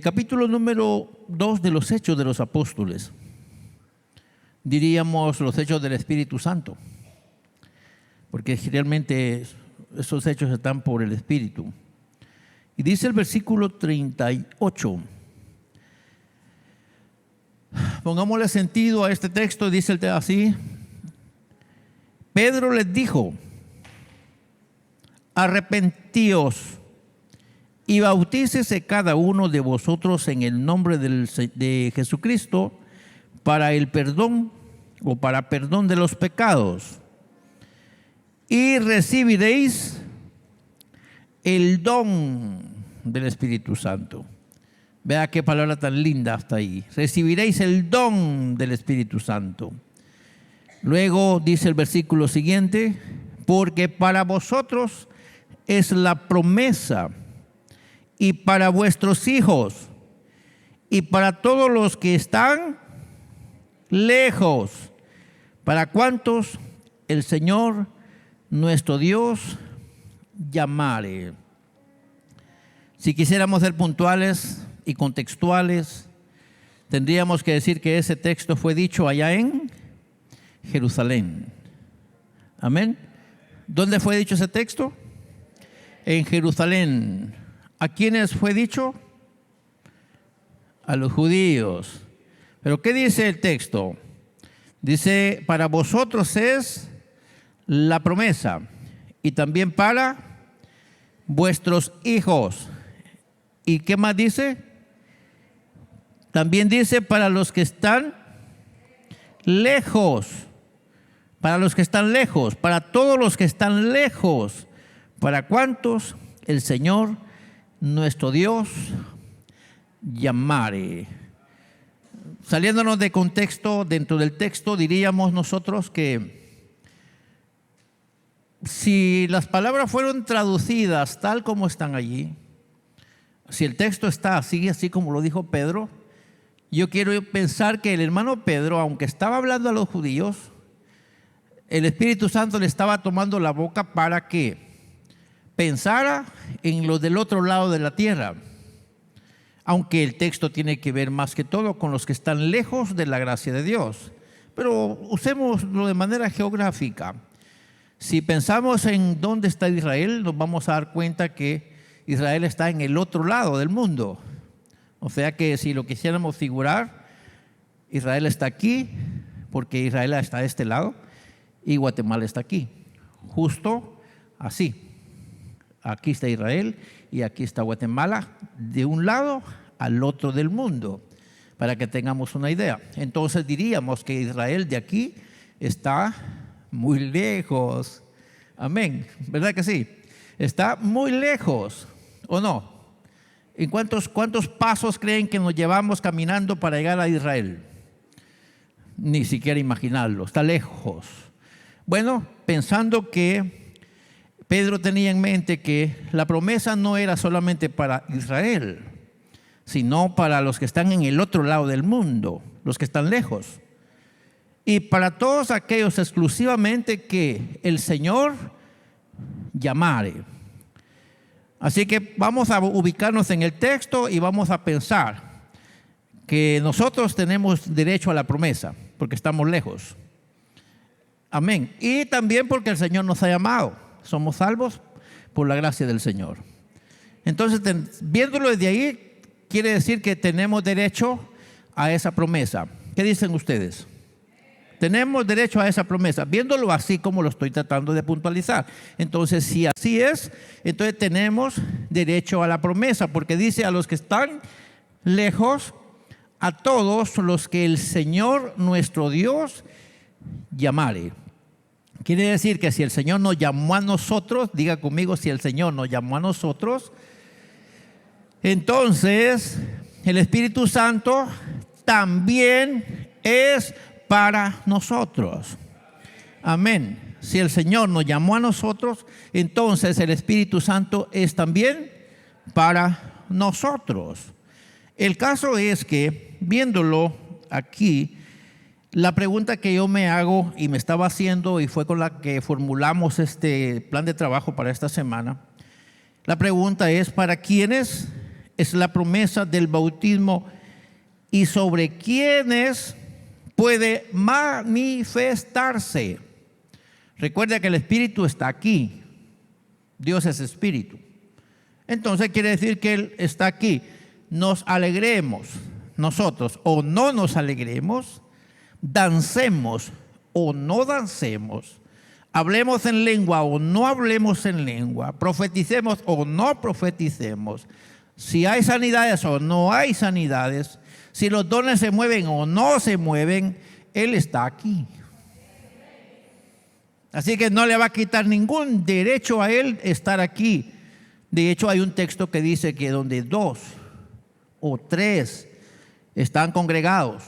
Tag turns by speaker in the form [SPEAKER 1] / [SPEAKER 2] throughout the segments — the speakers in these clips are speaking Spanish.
[SPEAKER 1] Capítulo número 2 de los Hechos de los Apóstoles. Diríamos los Hechos del Espíritu Santo, porque realmente esos hechos están por el Espíritu. Y dice el versículo 38. Pongámosle sentido a este texto, dice así. Pedro les dijo: arrepentíos y bautícese cada uno de vosotros en el nombre de Jesucristo para el perdón o para perdón de los pecados, y recibiréis el don del Espíritu Santo. Vea qué palabra tan linda hasta ahí. Recibiréis el don del Espíritu Santo. Luego dice el versículo siguiente: porque para vosotros es la promesa, y para vuestros hijos, y para todos los que están lejos, para cuantos el Señor nuestro Dios llamare. Si quisiéramos ser puntuales y contextuales, tendríamos que decir que ese texto fue dicho allá en Jerusalén. Amén. ¿Dónde fue dicho ese texto? En Jerusalén. ¿A quiénes fue dicho? A los judíos. ¿Pero qué dice el texto? Dice: para vosotros es la promesa, y también para vuestros hijos. ¿Y qué más dice? También dice para los que están lejos. Para los que están lejos, para todos los que están lejos, para cuantos el Señor nuestro Dios llamare. Saliéndonos de contexto, dentro del texto diríamos nosotros que si las palabras fueron traducidas tal como están allí, si el texto está así como lo dijo Pedro, yo quiero pensar que el hermano Pedro, aunque estaba hablando a los judíos, el Espíritu Santo le estaba tomando la boca para que pensara en los del otro lado de la tierra, aunque el texto tiene que ver más que todo con los que están lejos de la gracia de Dios. Pero usémoslo de manera geográfica. Si pensamos en dónde está Israel, nos vamos a dar cuenta que Israel está en el otro lado del mundo. O sea que si lo quisiéramos figurar, Israel está aquí, porque Israel está de este lado, y Guatemala está aquí, justo así. Aquí está Israel y aquí está Guatemala, de un lado al otro del mundo, para que tengamos una idea. Entonces diríamos que Israel de aquí está muy lejos. Amén, ¿verdad que sí? Está muy lejos, ¿o no? ¿En cuántos pasos creen que nos llevamos caminando para llegar a Israel? Ni siquiera imaginarlo, está lejos. Bueno, pensando que Pedro tenía en mente que la promesa no era solamente para Israel, sino para los que están en el otro lado del mundo, los que están lejos. Y para todos aquellos exclusivamente que el Señor llamare. Así que vamos a ubicarnos en el texto y vamos a pensar que nosotros tenemos derecho a la promesa, porque estamos lejos. Amén. Y también porque el Señor nos ha llamado. Somos salvos por la gracia del Señor. Entonces, viéndolo desde ahí, quiere decir que tenemos derecho a esa promesa. ¿Qué dicen ustedes? Tenemos derecho a esa promesa, viéndolo así como lo estoy tratando de puntualizar. Entonces, si así es, entonces tenemos derecho a la promesa, porque dice: a los que están lejos, a todos los que el Señor nuestro Dios llamare. Quiere decir que si el Señor nos llamó a nosotros, diga conmigo, si el Señor nos llamó a nosotros, entonces el Espíritu Santo también es para nosotros. Amén. Si el Señor nos llamó a nosotros, entonces el Espíritu Santo es también para nosotros. El caso es que, viéndolo aquí, la pregunta que yo me hago y me estaba haciendo, y fue con la que formulamos este plan de trabajo para esta semana, la pregunta es: ¿para quiénes es la promesa del bautismo y sobre quienes puede manifestarse. Recuerda que el Espíritu está aquí. Dios es Espíritu. Entonces quiere decir que Él está aquí. Nos alegremos nosotros o no nos alegremos, dancemos o no dancemos, hablemos en lengua o no hablemos en lengua, profeticemos o no profeticemos, si hay sanidades o no hay sanidades, si los dones se mueven o no se mueven, Él está aquí. Así que no le va a quitar ningún derecho a Él estar aquí. De hecho, hay un texto que dice que donde 2 o 3 están congregados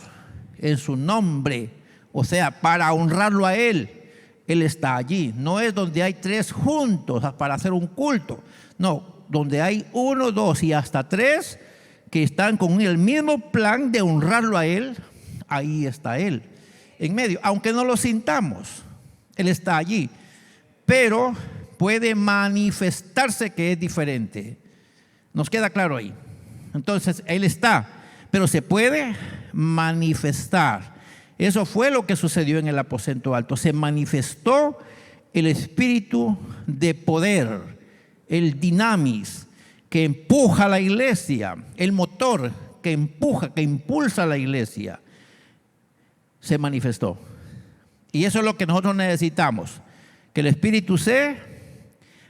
[SPEAKER 1] en su nombre, o sea, para honrarlo a Él, Él está allí. No es donde hay 3 juntos para hacer un culto. No, donde hay 1, 2 y hasta 3 que están con el mismo plan de honrarlo a Él, ahí está Él, en medio. Aunque no lo sintamos, Él está allí. Pero puede manifestarse que es diferente. Nos queda claro ahí. Entonces, Él está, pero se puede manifestar. Eso fue lo que sucedió en el aposento alto. Se manifestó el espíritu de poder, el dinamis, que empuja a la iglesia, el motor que empuja, que impulsa a la iglesia. Se manifestó. Y eso es lo que nosotros necesitamos, que el Espíritu se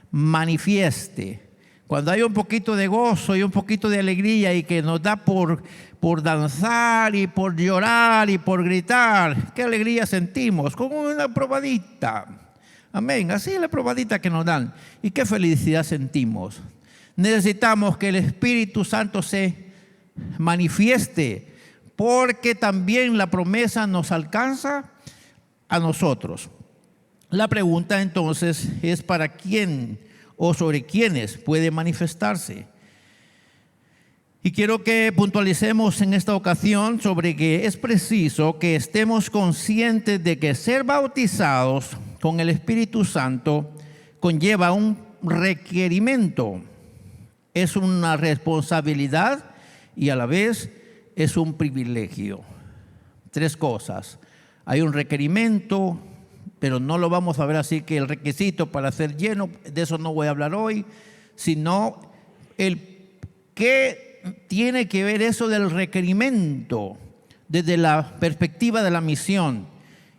[SPEAKER 1] manifieste. Cuando hay un poquito de gozo y un poquito de alegría y que nos da por danzar y por llorar y por gritar, qué alegría sentimos, como una probadita. Amén, así es la probadita que nos dan. Y qué felicidad sentimos. Necesitamos que el Espíritu Santo se manifieste, porque también la promesa nos alcanza a nosotros. La pregunta entonces es para quién o sobre quiénes puede manifestarse. Y quiero que puntualicemos en esta ocasión sobre que es preciso que estemos conscientes de que ser bautizados con el Espíritu Santo conlleva un requerimiento, es una responsabilidad y a la vez es un privilegio. 3 cosas. Hay un requerimiento, pero no lo vamos a ver así que el requisito para ser lleno, de eso no voy a hablar hoy, sino el qué tiene que ver eso del requerimiento desde la perspectiva de la misión,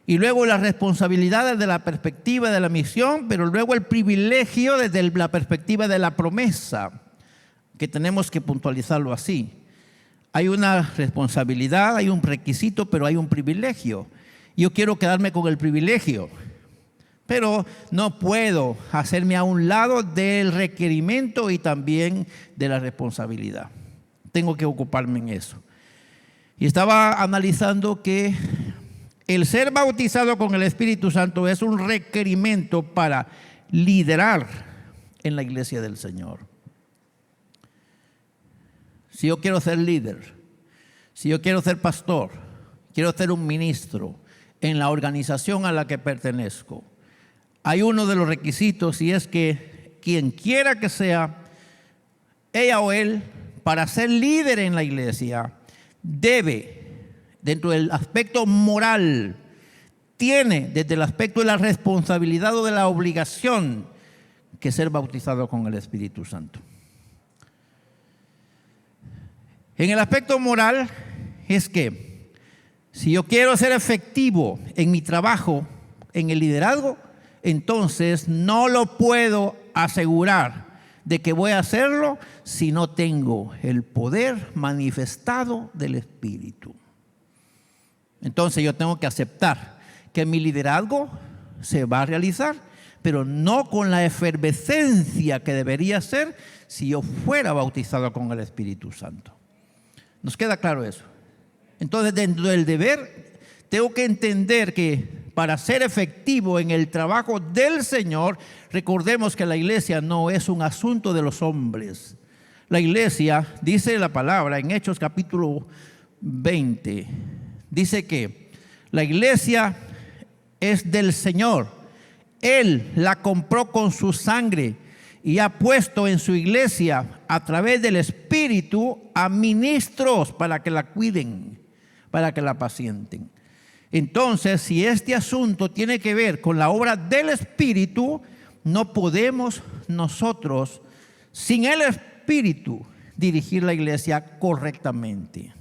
[SPEAKER 1] y luego las responsabilidades de la perspectiva de la misión, pero luego el privilegio desde la perspectiva de la promesa, que tenemos que puntualizarlo así. Hay una responsabilidad, hay un requisito, pero hay un privilegio. Yo quiero quedarme con el privilegio, pero no puedo hacerme a un lado del requerimiento y también de la responsabilidad. Tengo que ocuparme en eso. Y estaba analizando que el ser bautizado con el Espíritu Santo es un requerimiento para liderar en la iglesia del Señor. Si yo quiero ser líder, si yo quiero ser pastor, quiero ser un ministro en la organización a la que pertenezco, hay uno de los requisitos, y es que quien quiera que sea, ella o él, para ser líder en la iglesia, debe, dentro del aspecto moral, tiene desde el aspecto de la responsabilidad o de la obligación que ser bautizado con el Espíritu Santo. En el aspecto moral es que si yo quiero ser efectivo en mi trabajo, en el liderazgo, entonces no lo puedo asegurar de que voy a hacerlo si no tengo el poder manifestado del Espíritu. Entonces yo tengo que aceptar que mi liderazgo se va a realizar, pero no con la efervescencia que debería ser si yo fuera bautizado con el Espíritu Santo. ¿Nos queda claro eso? Entonces, dentro del deber, tengo que entender que para ser efectivo en el trabajo del Señor, recordemos que la iglesia no es un asunto de los hombres. La iglesia, dice la palabra en Hechos capítulo 20, dice que la iglesia es del Señor. Él la compró con su sangre y ha puesto en su iglesia a través del Espíritu a ministros para que la cuiden, para que la apacienten. Entonces, si este asunto tiene que ver con la obra del Espíritu, no podemos nosotros, sin el Espíritu, dirigir la iglesia correctamente.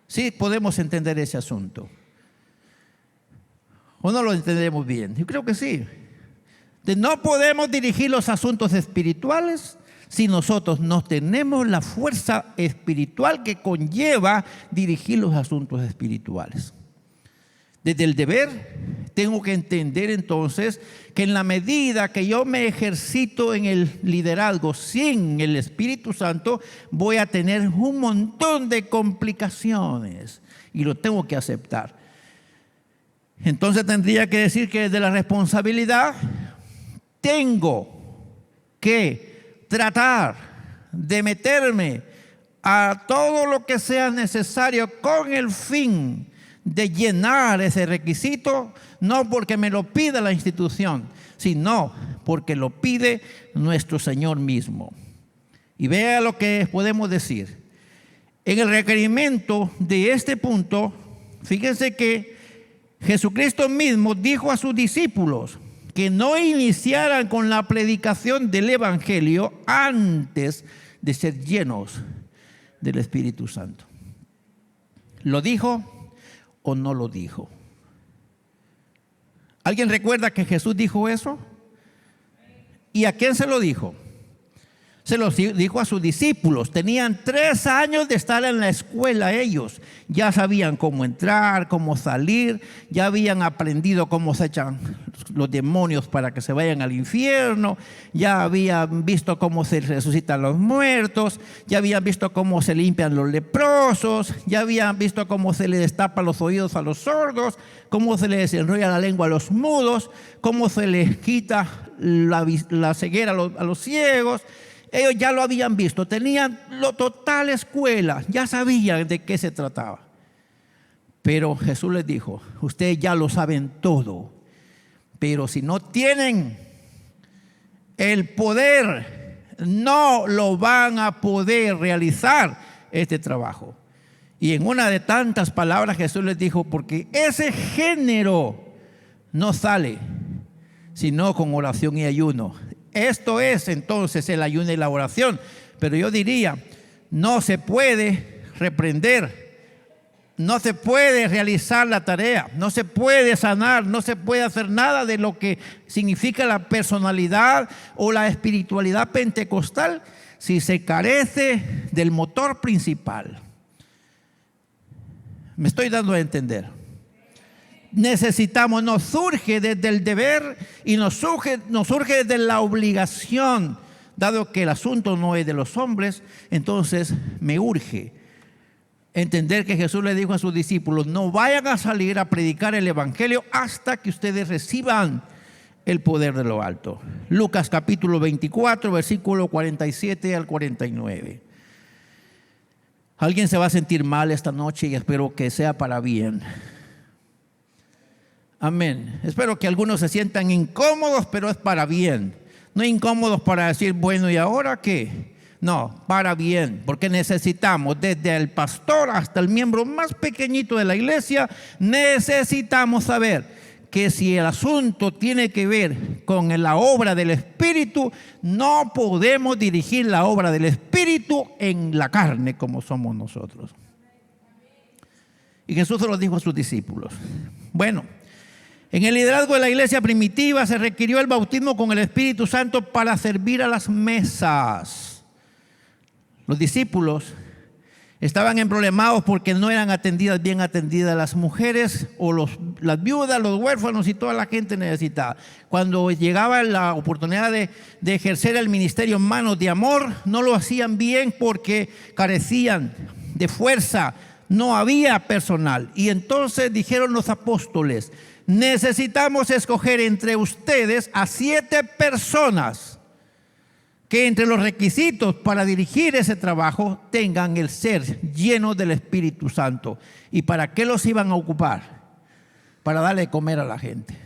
[SPEAKER 1] Sí, podemos entender ese asunto. ¿O no lo entendemos bien? Yo creo que sí. No podemos dirigir los asuntos espirituales si nosotros no tenemos la fuerza espiritual que conlleva dirigir los asuntos espirituales. Desde el deber, tengo que entender entonces que en la medida que yo me ejercito en el liderazgo sin el Espíritu Santo, voy a tener un montón de complicaciones y lo tengo que aceptar. Entonces tendría que decir que desde la responsabilidad tengo que tratar de meterme a todo lo que sea necesario con el fin de llenar ese requisito, no porque me lo pida la institución, sino porque lo pide nuestro Señor mismo. Y vea lo que podemos decir. En el requerimiento de este punto, fíjense que Jesucristo mismo dijo a sus discípulos que no iniciaran con la predicación del Evangelio antes de ser llenos del Espíritu Santo. ¿Lo dijo o no lo dijo? ¿Alguien recuerda que Jesús dijo eso? ¿Y a quién se lo dijo? Se lo dijo a sus discípulos. Tenían 3 años de estar en la escuela ellos. Ya sabían cómo entrar, cómo salir. Ya habían aprendido cómo se echan los demonios para que se vayan al infierno. Ya habían visto cómo se resucitan los muertos. Ya habían visto cómo se limpian los leprosos. Ya habían visto cómo se les destapa los oídos a los sordos. Cómo se les enrolla la lengua a los mudos. Cómo se les quita la ceguera a los ciegos. Ellos ya lo habían visto, tenían la total escuela, ya sabían de qué se trataba. Pero Jesús les dijo, ustedes ya lo saben todo, pero si no tienen el poder, no lo van a poder realizar este trabajo. Y en una de tantas palabras Jesús les dijo, porque ese género no sale sino con oración y ayuno. Esto es entonces el ayuno y la oración. Pero yo diría, no se puede reprender, no se puede realizar la tarea, no se puede sanar, no se puede hacer nada de lo que significa la personalidad o la espiritualidad pentecostal si se carece del motor principal. Me estoy dando a entender. Necesitamos, nos surge desde el deber y nos surge desde la obligación, dado que el asunto no es de los hombres. Entonces me urge entender que Jesús le dijo a sus discípulos, no vayan a salir a predicar el Evangelio hasta que ustedes reciban el poder de lo alto. Lucas capítulo 24, versículo 47 al 49. Alguien se va a sentir mal esta noche y espero que sea para bien. Amén. Espero que algunos se sientan incómodos, pero es para bien. No incómodos para decir, bueno, ¿y ahora qué? No, para bien, porque necesitamos, desde el pastor hasta el miembro más pequeñito de la iglesia, necesitamos saber que si el asunto tiene que ver con la obra del Espíritu, no podemos dirigir la obra del Espíritu en la carne como somos nosotros. Y Jesús se lo dijo a sus discípulos. Bueno, en el liderazgo de la iglesia primitiva se requirió el bautismo con el Espíritu Santo para servir a las mesas. Los discípulos estaban emproblemados porque no eran bien atendidas las mujeres o las viudas, los huérfanos y toda la gente necesitada. Cuando llegaba la oportunidad de ejercer el ministerio en manos de amor, no lo hacían bien porque carecían de fuerza, no había personal. Y entonces dijeron los apóstoles, necesitamos escoger entre ustedes a 7 personas que entre los requisitos para dirigir ese trabajo tengan el ser llenos del Espíritu Santo. ¿Y para qué los iban a ocupar? Para darle de comer a la gente.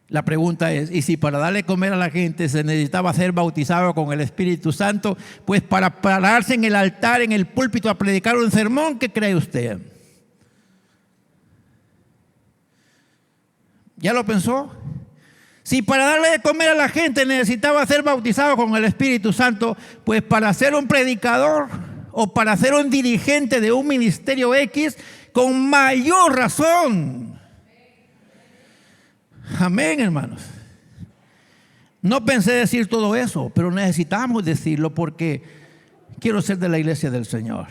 [SPEAKER 1] La pregunta es, ¿y si para darle comer a la gente se necesitaba ser bautizado con el Espíritu Santo? Pues para pararse en el altar, en el púlpito, a predicar un sermón, ¿qué cree usted? ¿Ya lo pensó? Si para darle de comer a la gente necesitaba ser bautizado con el Espíritu Santo, pues para ser un predicador o para ser un dirigente de un ministerio X, con mayor razón. Amén, hermanos. No pensé decir todo eso, pero necesitamos decirlo porque quiero ser de la iglesia del Señor.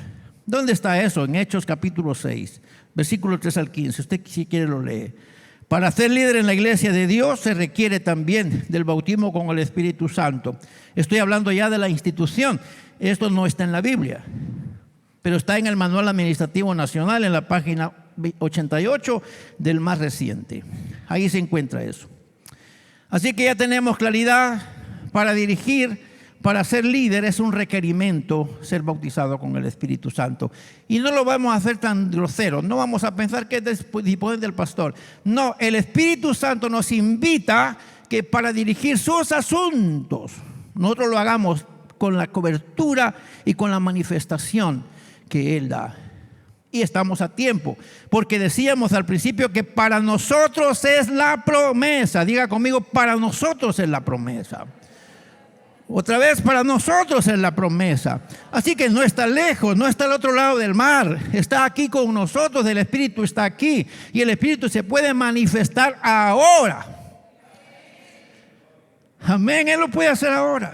[SPEAKER 1] ¿Dónde está eso? En Hechos capítulo 6, versículo 3 al 15. Usted si quiere lo lee. Para ser líder en la iglesia de Dios se requiere también del bautismo con el Espíritu Santo. Estoy hablando ya de la institución. Esto no está en la Biblia, pero está en el Manual Administrativo Nacional, en la página 88 del más reciente. Ahí se encuentra eso. Así que ya tenemos claridad. Para dirigir, para ser líder, es un requerimiento ser bautizado con el Espíritu Santo. Y no lo vamos a hacer tan grosero. No vamos a pensar que es disposición del pastor. No, el Espíritu Santo nos invita que para dirigir sus asuntos, nosotros lo hagamos con la cobertura y con la manifestación que Él da. Y estamos a tiempo, porque decíamos al principio que para nosotros es la promesa. Diga conmigo, para nosotros es la promesa. Otra vez, para nosotros es la promesa. Así que no está lejos, no está al otro lado del mar. Está aquí con nosotros, el Espíritu está aquí. Y el Espíritu se puede manifestar ahora. Amén, Él lo puede hacer ahora.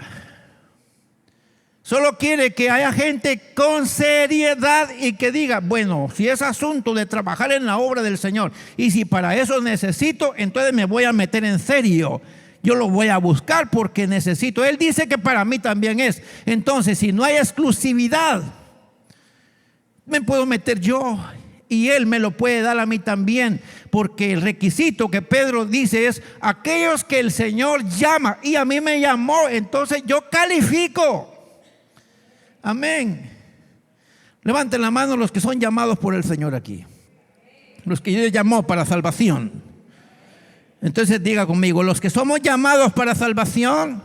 [SPEAKER 1] Solo quiere que haya gente con seriedad y que diga, bueno, si es asunto de trabajar en la obra del Señor y si para eso necesito, entonces me voy a meter en serio. Yo lo voy a buscar porque necesito. Él dice que para mí también es. Entonces, si no hay exclusividad, me puedo meter yo y Él me lo puede dar a mí también, porque el requisito que Pedro dice es aquellos que el Señor llama, y a mí me llamó, entonces yo califico. Amén. Levanten la mano los que son llamados por el Señor aquí, los que Dios llamó para salvación. Entonces diga conmigo, los que somos llamados para salvación,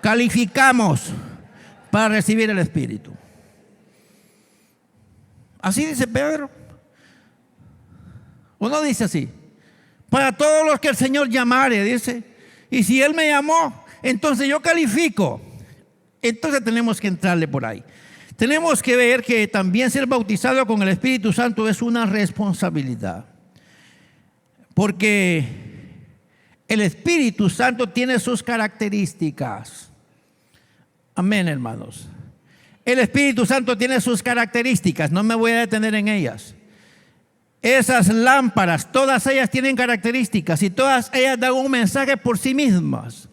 [SPEAKER 1] calificamos para recibir el Espíritu. Así dice Pedro. ¿O no dice así? Para todos los que el Señor llamare, dice. Y si Él me llamó, entonces yo califico. Entonces tenemos que entrarle por ahí. Tenemos que ver que también ser bautizado con el Espíritu Santo es una responsabilidad. Porque el Espíritu Santo tiene sus características. Amén, hermanos. El Espíritu Santo tiene sus características. No me voy a detener en ellas. Esas lámparas, todas ellas tienen características y todas ellas dan un mensaje por sí mismas.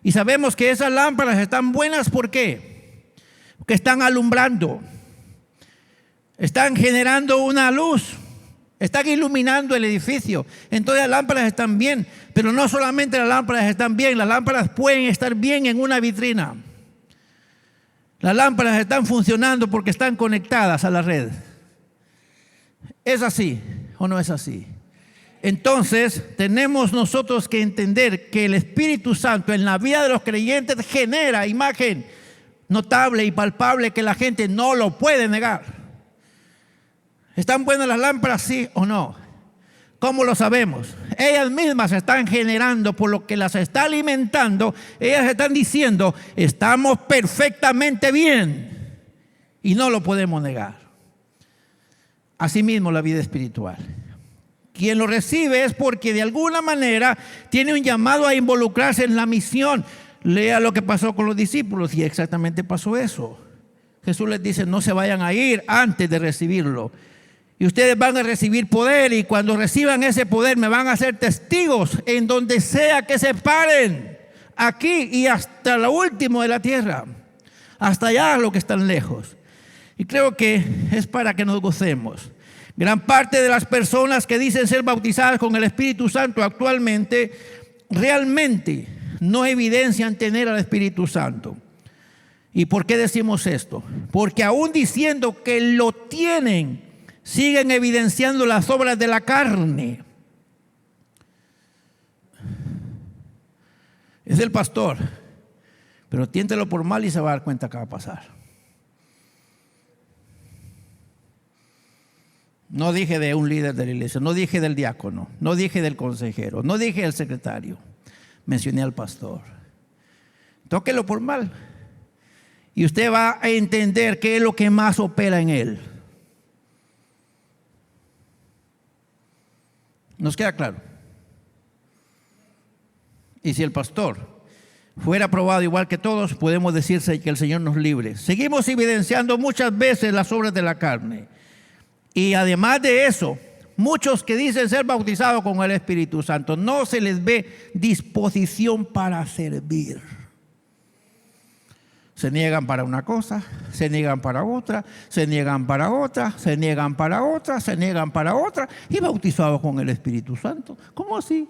[SPEAKER 1] Y sabemos que esas lámparas están buenas, ¿por qué? Porque están alumbrando, están generando una luz, están iluminando el edificio. Entonces las lámparas están bien, pero no solamente las lámparas están bien, las lámparas pueden estar bien en una vitrina. Las lámparas están funcionando porque están conectadas a la red. ¿Es así o no es así? Entonces, tenemos nosotros que entender que el Espíritu Santo en la vida de los creyentes genera imagen notable y palpable que la gente no lo puede negar. ¿Están buenas las lámparas, sí o no? ¿Cómo lo sabemos? Ellas mismas se están generando por lo que las está alimentando. Ellas están diciendo, estamos perfectamente bien y no lo podemos negar. Asimismo, la vida espiritual. Quien lo recibe es porque de alguna manera tiene un llamado a involucrarse en la misión. Lea lo que pasó con los discípulos y exactamente pasó eso. Jesús les dice, no se vayan a ir antes de recibirlo. Y ustedes van a recibir poder y cuando reciban ese poder me van a ser testigos en donde sea que se paren. Aquí y hasta lo último de la tierra. Hasta allá los que están lejos. Y creo que es para que nos gocemos. Gran parte de las personas que dicen ser bautizadas con el Espíritu Santo actualmente realmente no evidencian tener al Espíritu Santo. ¿Y por qué decimos esto? Porque aún diciendo que lo tienen, siguen evidenciando las obras de la carne. Es el pastor, pero tiéntelo por mal y se va a dar cuenta que va a pasar. No dije de un líder de la iglesia, no dije del diácono, no dije del consejero, no dije del secretario. Mencioné al pastor. Tóquelo por mal y usted va a entender qué es lo que más opera en él. ¿Nos queda claro? Y si el pastor fuera aprobado igual que todos, podemos decirse que el Señor nos libre. Seguimos evidenciando muchas veces las obras de la carne. Y además de eso, muchos que dicen ser bautizados con el Espíritu Santo, no se les ve disposición para servir. Se niegan para una cosa, se niegan para otra, se niegan para otra, se niegan para otra, se niegan para otra, y bautizados con el Espíritu Santo. ¿Cómo así?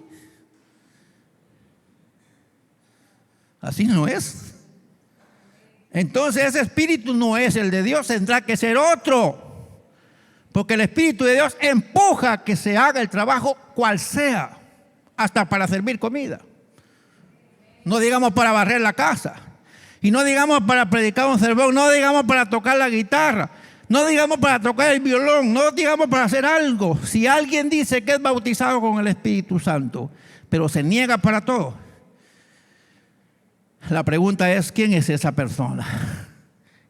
[SPEAKER 1] Así no es. Entonces ese espíritu no es el de Dios, tendrá que ser otro. Porque el Espíritu de Dios empuja a que se haga el trabajo cual sea, hasta para servir comida. No digamos para barrer la casa. Y no digamos para predicar un sermón, no digamos para tocar la guitarra, no digamos para tocar el violón, no digamos para hacer algo. Si alguien dice que es bautizado con el Espíritu Santo, pero se niega para todo, la pregunta es, ¿quién es esa persona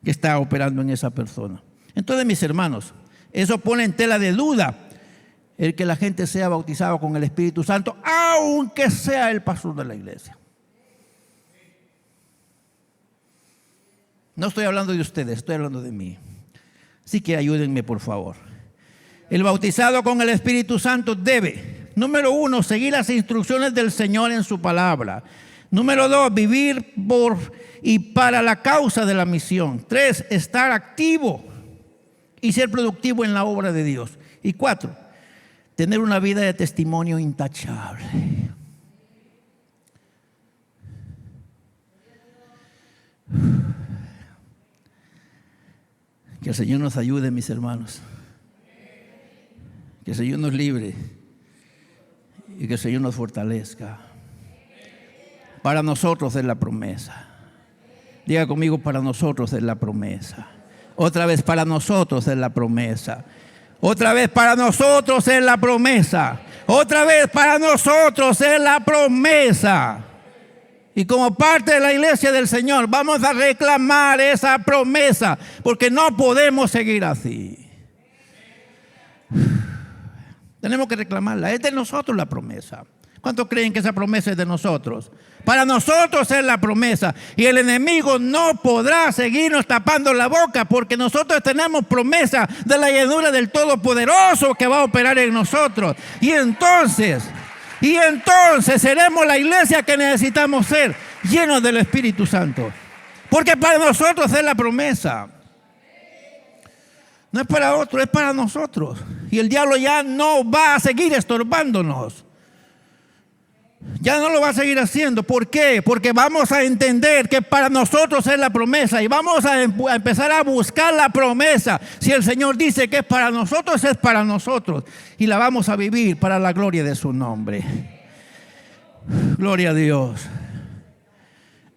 [SPEAKER 1] que está operando en esa persona? Entonces, mis hermanos, eso pone en tela de duda el que la gente sea bautizado con el Espíritu Santo, aunque sea el pastor de la iglesia. No estoy hablando de ustedes, estoy hablando de mí. Así que ayúdenme, por favor. El bautizado con el Espíritu Santo debe, número 1, seguir las instrucciones del Señor en su palabra. Número 2, vivir por y para la causa de la misión. 3, estar activo y ser productivo en la obra de Dios. Y 4, tener una vida de testimonio intachable. Que el Señor nos ayude, mis hermanos. Que el Señor nos libre y que el Señor nos fortalezca. Para nosotros es la promesa. Diga conmigo, para nosotros es la promesa. Otra vez, para nosotros es la promesa. Otra vez, para nosotros es la promesa. Otra vez, para nosotros es la promesa. Y como parte de la iglesia del Señor, vamos a reclamar esa promesa, porque no podemos seguir así. Tenemos que reclamarla. Es de nosotros la promesa. ¿Cuántos creen que esa promesa es de nosotros? Para nosotros es la promesa. Y el enemigo no podrá seguirnos tapando la boca, porque nosotros tenemos promesa de la llenura del Todopoderoso que va a operar en nosotros. Y entonces seremos la iglesia que necesitamos ser, llenos del Espíritu Santo. Porque para nosotros es la promesa. No es para otro, es para nosotros. Y el diablo ya no va a seguir estorbándonos. Ya no lo va a seguir haciendo. ¿Por qué? Porque vamos a entender que para nosotros es la promesa y vamos a empezar a buscar la promesa. Si el Señor dice que es para nosotros, es para nosotros. Y la vamos a vivir para la gloria de su nombre. Gloria a Dios.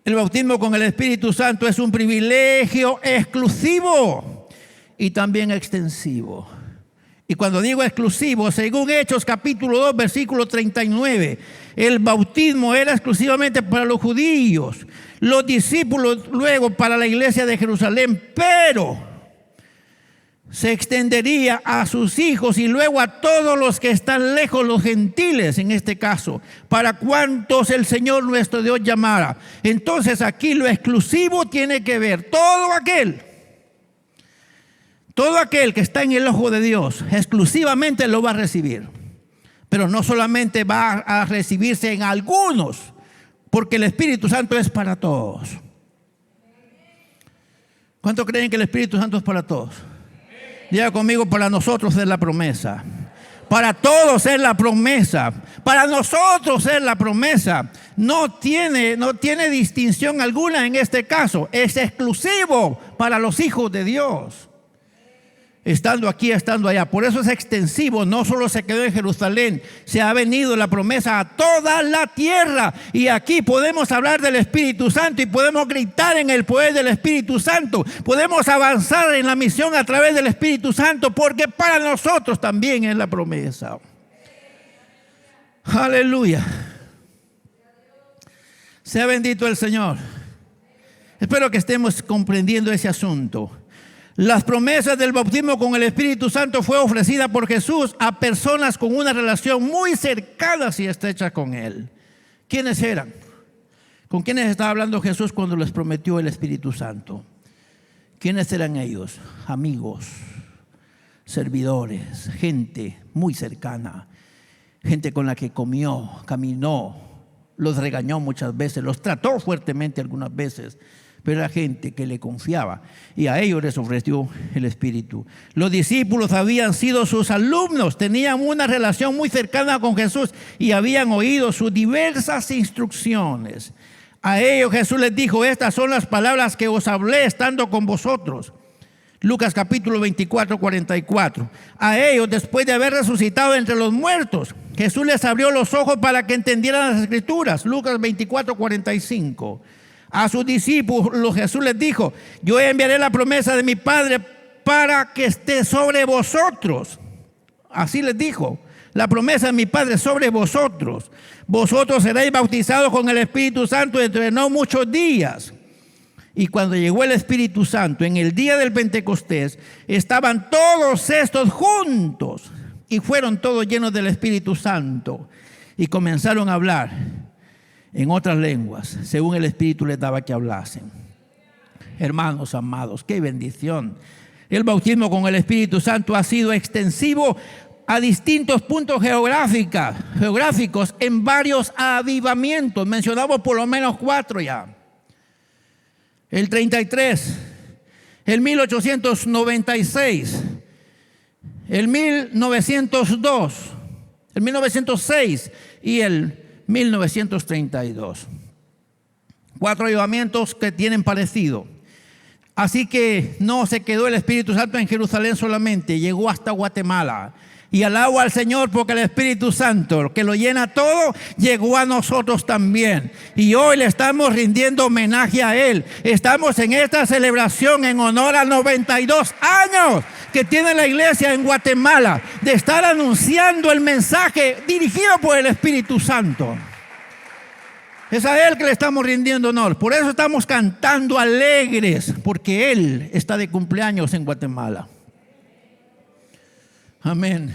[SPEAKER 1] El bautismo con el Espíritu Santo es un privilegio exclusivo y también extensivo. Y cuando digo exclusivo, según Hechos capítulo 2, versículo 39, el bautismo era exclusivamente para los judíos, los discípulos luego para la iglesia de Jerusalén, pero se extendería a sus hijos y luego a todos los que están lejos, los gentiles en este caso, para cuantos el Señor nuestro Dios llamara. Entonces aquí lo exclusivo tiene que ver todo aquel que está en el ojo de Dios, exclusivamente lo va a recibir. Pero no solamente va a recibirse en algunos, porque el Espíritu Santo es para todos. ¿Cuántos creen que el Espíritu Santo es para todos? Diga conmigo, para nosotros es la promesa. Para todos es la promesa. Para nosotros es la promesa. No tiene distinción alguna en este caso. Es exclusivo para los hijos de Dios. estando aquí, estando allá. Por eso es extensivo, no solo se quedó en Jerusalén, se ha venido la promesa a toda la tierra. Y aquí podemos hablar del Espíritu Santo y podemos gritar en el poder del Espíritu Santo. Podemos avanzar en la misión a través del Espíritu Santo, porque para nosotros también es la promesa. Aleluya. Sea bendito el Señor. Espero que estemos comprendiendo ese asunto. Las promesas del bautismo con el Espíritu Santo fue ofrecida por Jesús a personas con una relación muy cercana y estrecha con Él. ¿Quiénes eran? ¿Con quiénes estaba hablando Jesús cuando les prometió el Espíritu Santo? ¿Quiénes eran ellos? Amigos, servidores, gente muy cercana, gente con la que comió, caminó, los regañó muchas veces, los trató fuertemente algunas veces, pero era gente que le confiaba y a ellos les ofreció el Espíritu. Los discípulos habían sido sus alumnos, tenían una relación muy cercana con Jesús y habían oído sus diversas instrucciones. A ellos Jesús les dijo: estas son las palabras que os hablé estando con vosotros. Lucas capítulo 24, 44. A ellos, después de haber resucitado entre los muertos, Jesús les abrió los ojos para que entendieran las Escrituras. Lucas 24, 45. A sus discípulos Jesús les dijo: yo enviaré la promesa de mi Padre para que esté sobre vosotros. Así les dijo: la promesa de mi Padre sobre vosotros. Vosotros seréis bautizados con el Espíritu Santo dentro de no muchos días. Y cuando llegó el Espíritu Santo, en el día del Pentecostés, estaban todos estos juntos y fueron todos llenos del Espíritu Santo y comenzaron a hablar en otras lenguas, según el Espíritu les daba que hablasen. Hermanos amados, qué bendición. El bautismo con el Espíritu Santo ha sido extensivo a distintos puntos geográficos en varios avivamientos. Mencionamos por lo menos 4 ya. El 33, el 1896, el 1902, el 1906 y el 1932. 4 avivamientos que tienen parecido. Así que no se quedó el Espíritu Santo en Jerusalén solamente, llegó hasta Guatemala. Y alabo al Señor porque el Espíritu Santo, que lo llena todo, llegó a nosotros también. Y hoy le estamos rindiendo homenaje a Él. Estamos en esta celebración en honor a 92 años que tiene la iglesia en Guatemala, de estar anunciando el mensaje dirigido por el Espíritu Santo. Es a Él que le estamos rindiendo honor. Por eso estamos cantando alegres, porque Él está de cumpleaños en Guatemala. Amén.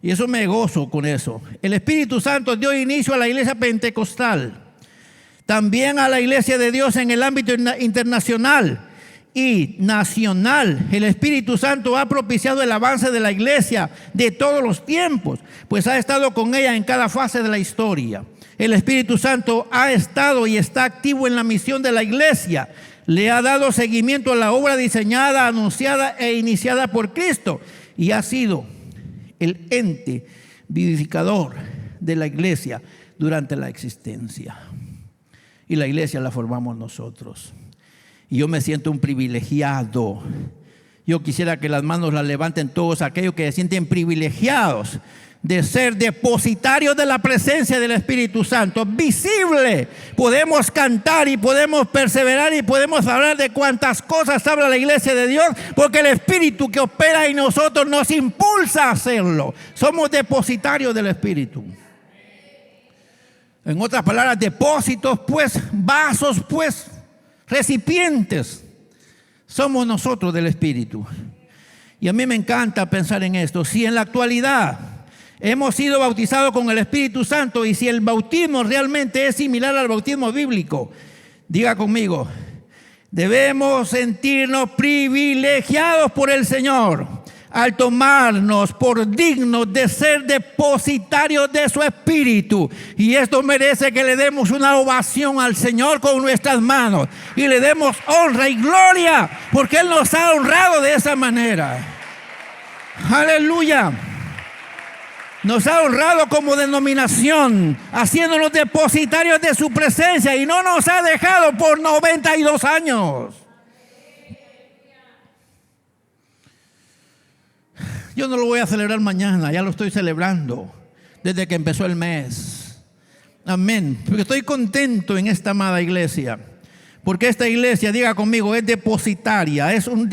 [SPEAKER 1] Y eso me gozo con eso. El Espíritu Santo dio inicio a la iglesia pentecostal, también a la iglesia de Dios en el ámbito internacional y nacional. El Espíritu Santo ha propiciado el avance de la iglesia de todos los tiempos, pues ha estado con ella en cada fase de la historia. El Espíritu Santo ha estado y está activo en la misión de la iglesia. Le ha dado seguimiento a la obra diseñada, anunciada e iniciada por Cristo. Y ha sido el ente vivificador de la iglesia durante la existencia. Y la iglesia la formamos nosotros. Y yo me siento un privilegiado. Yo quisiera que las manos las levanten todos aquellos que se sienten privilegiados de ser depositarios de la presencia del Espíritu Santo, visible. Podemos cantar y podemos perseverar y podemos hablar de cuántas cosas habla la iglesia de Dios, porque el Espíritu que opera en nosotros nos impulsa a hacerlo. Somos depositarios del Espíritu. En otras palabras, depósitos, pues, vasos, pues, recipientes. Somos nosotros del Espíritu. Y a mí me encanta pensar en esto. Si en la actualidad hemos sido bautizados con el Espíritu Santo, y si el bautismo realmente es similar al bautismo bíblico, diga conmigo: debemos sentirnos privilegiados por el Señor al tomarnos por dignos de ser depositarios de su Espíritu. Y esto merece que le demos una ovación al Señor con nuestras manos y le demos honra y gloria, porque Él nos ha honrado de esa manera. Aleluya. Nos ha honrado como denominación, haciéndonos depositarios de su presencia, y no nos ha dejado por 92 años. Yo no lo voy a celebrar mañana, ya lo estoy celebrando desde que empezó el mes. Amén. Porque estoy contento en esta amada iglesia. Porque esta iglesia, diga conmigo, es depositaria, es un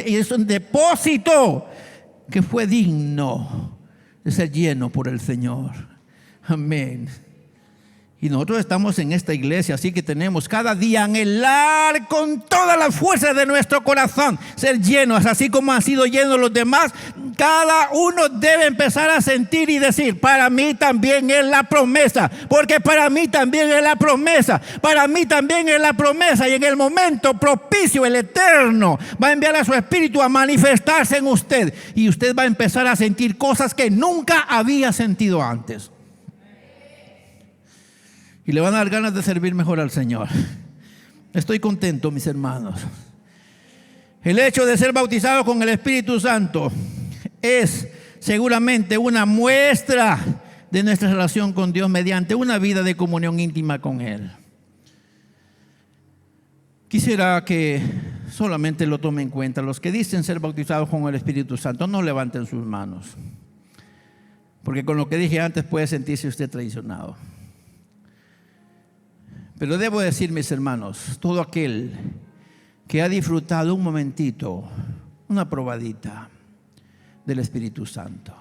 [SPEAKER 1] depósito que fue digno de ser lleno por el Señor. Amén. Y nosotros estamos en esta iglesia, así que tenemos cada día anhelar con toda la fuerza de nuestro corazón ser llenos, así como han sido llenos los demás. Cada uno debe empezar a sentir y decir: para mí también es la promesa, porque para mí también es la promesa, para mí también es la promesa. Y en el momento propicio, el Eterno va a enviar a su Espíritu a manifestarse en usted, y usted va a empezar a sentir cosas que nunca había sentido antes. Y le van a dar ganas de servir mejor al Señor. Estoy contento, mis hermanos. El hecho de ser bautizado con el Espíritu Santo es seguramente una muestra de nuestra relación con Dios mediante una vida de comunión íntima con Él. Quisiera que solamente lo tomen en cuenta. Los que dicen ser bautizados con el Espíritu Santo, no levanten sus manos, porque con lo que dije antes puede sentirse usted traicionado. Pero debo decir, mis hermanos, todo aquel que ha disfrutado un momentito, una probadita del Espíritu Santo,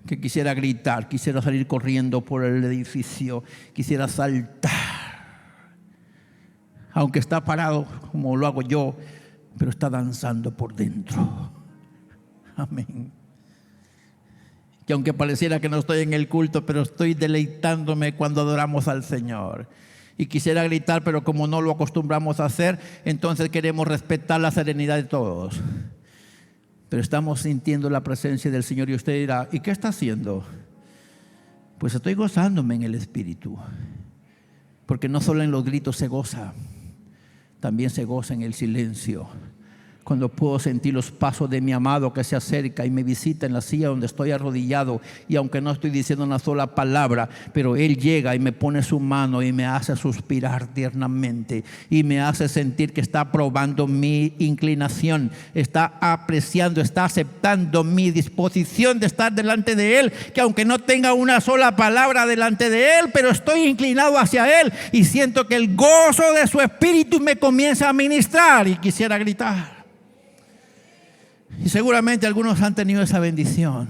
[SPEAKER 1] que quisiera gritar, quisiera salir corriendo por el edificio, quisiera saltar, aunque está parado como lo hago yo, pero está danzando por dentro. Amén. Que aunque pareciera que no estoy en el culto, pero estoy deleitándome cuando adoramos al Señor. Y quisiera gritar, pero como no lo acostumbramos a hacer, entonces queremos respetar la serenidad de todos. Pero estamos sintiendo la presencia del Señor, y usted dirá: ¿y qué está haciendo? Pues estoy gozándome en el Espíritu. Porque no solo en los gritos se goza, también se goza en el silencio. Cuando puedo sentir los pasos de mi amado que se acerca y me visita en la silla donde estoy arrodillado, y aunque no estoy diciendo una sola palabra, pero Él llega y me pone su mano y me hace suspirar tiernamente y me hace sentir que está probando mi inclinación, está apreciando, está aceptando mi disposición de estar delante de Él, que aunque no tenga una sola palabra delante de Él, pero estoy inclinado hacia Él y siento que el gozo de su Espíritu me comienza a ministrar y quisiera gritar. Y seguramente algunos han tenido esa bendición,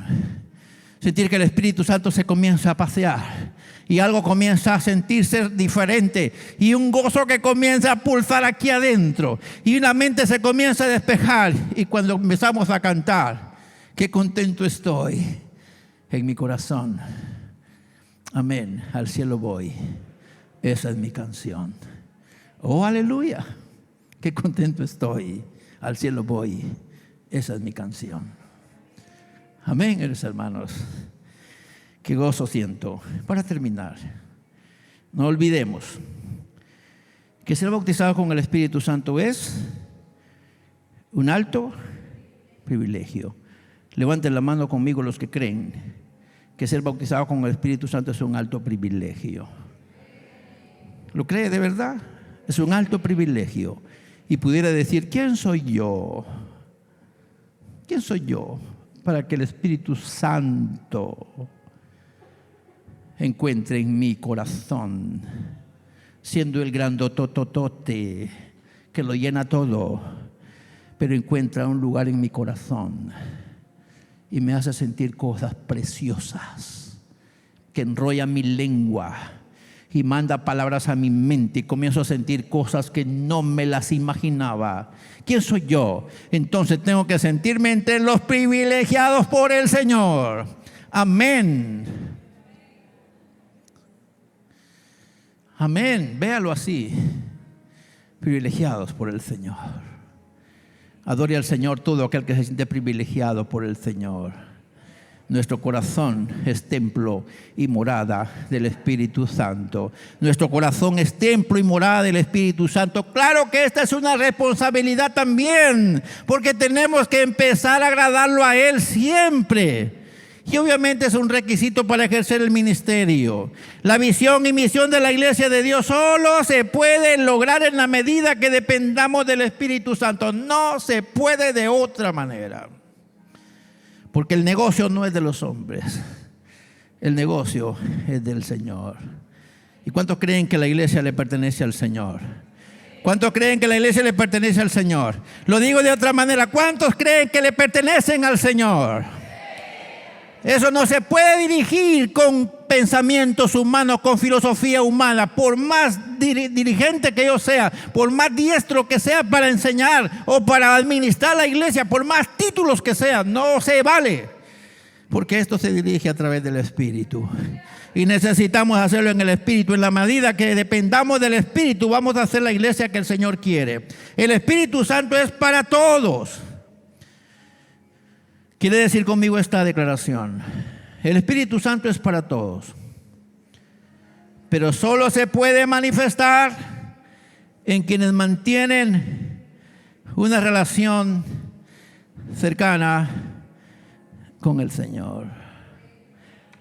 [SPEAKER 1] sentir que el Espíritu Santo se comienza a pasear y algo comienza a sentirse diferente, y un gozo que comienza a pulsar aquí adentro, y una mente se comienza a despejar. Y cuando empezamos a cantar, qué contento estoy en mi corazón. Amén, al cielo voy. Esa es mi canción. Oh, aleluya, qué contento estoy, al cielo voy. Esa es mi canción. Amén, hermanos. Qué gozo siento. Para terminar, no olvidemos que ser bautizado con el Espíritu Santo es un alto privilegio. Levanten la mano conmigo los que creen que ser bautizado con el Espíritu Santo es un alto privilegio. ¿Lo cree de verdad? Es un alto privilegio. Y pudiera decir: ¿quién soy yo? ¿Quién soy yo para que el Espíritu Santo encuentre en mi corazón, siendo el grandotototote que lo llena todo, pero encuentra un lugar en mi corazón y me hace sentir cosas preciosas, que enrolla mi lengua y manda palabras a mi mente, y comienzo a sentir cosas que no me las imaginaba? ¿Quién soy yo? Entonces tengo que sentirme entre los privilegiados por el Señor. Amén. Amén. Véalo así. Privilegiados por el Señor. Adore al Señor todo aquel que se siente privilegiado por el Señor. Nuestro corazón es templo y morada del Espíritu Santo. Nuestro corazón es templo y morada del Espíritu Santo. Claro que esta es una responsabilidad también, porque tenemos que empezar a agradarlo a Él siempre. Y obviamente es un requisito para ejercer el ministerio. La visión y misión de la Iglesia de Dios solo se puede lograr en la medida que dependamos del Espíritu Santo. No se puede de otra manera. Porque el negocio no es de los hombres, el negocio es del Señor. ¿Y cuántos creen que la iglesia le pertenece al Señor? ¿Cuántos creen que la iglesia le pertenece al Señor? Lo digo de otra manera, ¿cuántos creen que le pertenecen al Señor? Eso no se puede dirigir con pensamientos humanos, con filosofía humana. Por más dirigente que yo sea, por más diestro que sea para enseñar o para administrar la iglesia, por más títulos que sea, no se vale. Porque esto se dirige a través del Espíritu. Y necesitamos hacerlo en el Espíritu. En la medida que dependamos del Espíritu, vamos a hacer la iglesia que el Señor quiere. El Espíritu Santo es para todos. Quiere decir conmigo esta declaración: el Espíritu Santo es para todos, pero solo se puede manifestar en quienes mantienen una relación cercana con el Señor.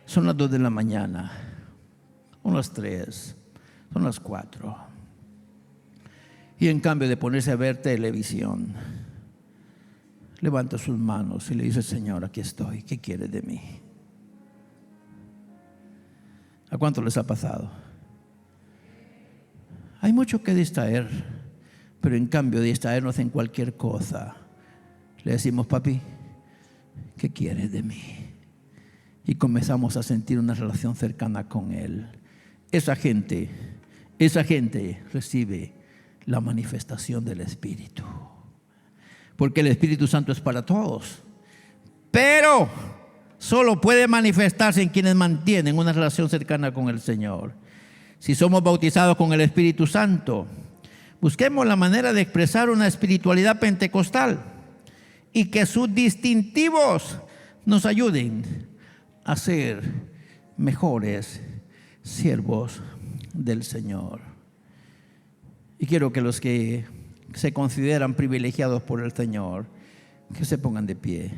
[SPEAKER 1] Son las 2 de la mañana, son las 3, son las 4. Y en cambio de ponerse a ver televisión, levanta sus manos y le dice: Señor, aquí estoy, ¿qué quieres de mí? ¿A cuánto les ha pasado? Hay mucho que distraer, pero en cambio de distraernos en cualquier cosa, le decimos: papi, ¿qué quieres de mí? Y comenzamos a sentir una relación cercana con Él. Esa gente recibe la manifestación del Espíritu. Porque el Espíritu Santo es para todos, pero solo puede manifestarse en quienes mantienen una relación cercana con el Señor. Si somos bautizados con el Espíritu Santo, busquemos la manera de expresar una espiritualidad pentecostal y que sus distintivos nos ayuden a ser mejores siervos del Señor. Y quiero que los que se consideran privilegiados por el Señor, que se pongan de pie.